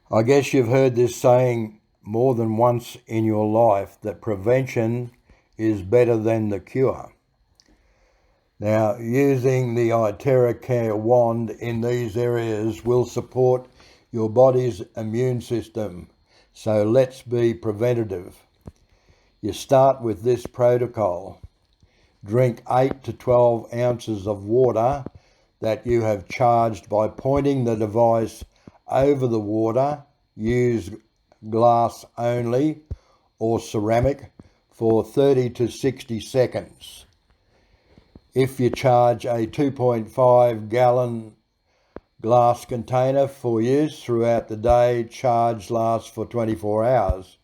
I guess you've heard this saying more than once in your life, that prevention is better than the cure. Now, using the iTeraCare wand in these areas will support your body's immune system. So let's be preventative. You start with this protocol. Drink 8 to 12 ounces of water that you have charged by pointing the device over the water. Use glass only or ceramic for 30 to 60 seconds. If you charge a 2.5 gallon glass container for use throughout the day, charge lasts for 24 hours.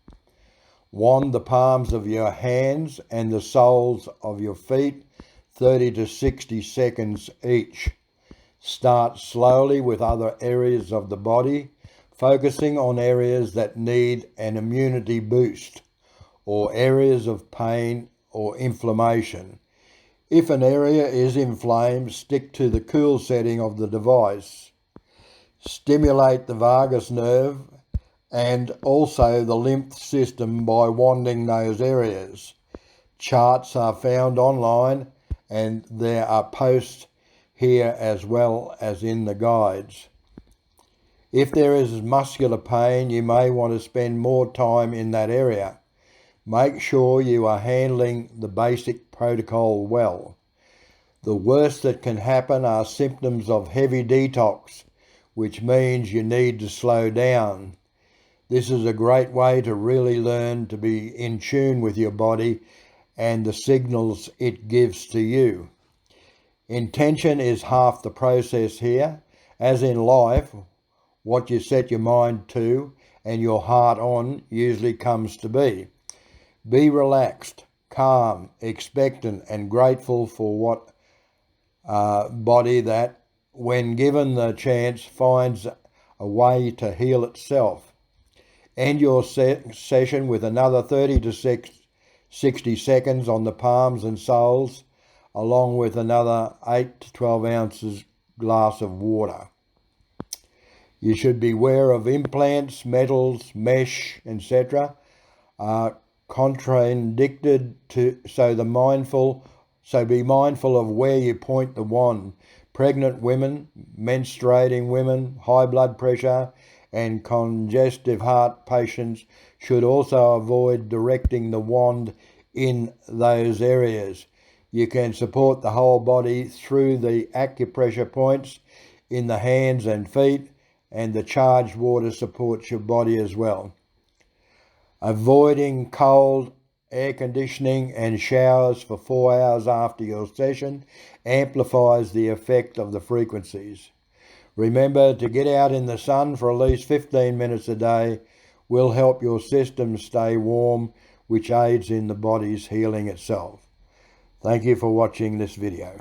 Wand the palms of your hands and the soles of your feet 30 to 60 seconds each. Start slowly with other areas of the body, focusing on areas that need an immunity boost or areas of pain or inflammation. If an area is inflamed, stick to the cool setting of the device. Stimulate the vagus nerve and also the lymph system by wanding those areas. Charts are found online and there are posts here as well as in the guides. If there is muscular pain, you may want to spend more time in that area. Make sure you are handling the basic protocol well. The worst that can happen are symptoms of heavy detox, which means you need to slow down. This is a great way to really learn to be in tune with your body and the signals it gives to you. Intention is half the process here. As in life, what you set your mind to and your heart on usually comes to be. Be relaxed, calm, expectant and grateful for what body that, when given the chance, finds a way to heal itself. End your session with another 30 to 60 seconds on the palms and soles, along with another 8 to 12 ounces glass of water. You should beware of implants, metals, mesh, etc. are contraindicated so be mindful of where you point the wand. Pregnant women, menstruating women, high blood pressure and congestive heart patients should also avoid directing the wand in those areas. You can support the whole body through the acupressure points in the hands and feet, and the charged water supports your body as well. Avoiding cold air conditioning and showers for 4 hours after your session amplifies the effect of the frequencies. Remember to get out in the sun for at least 15 minutes a day will help your system stay warm, which aids in the body's healing itself. Thank you for watching this video.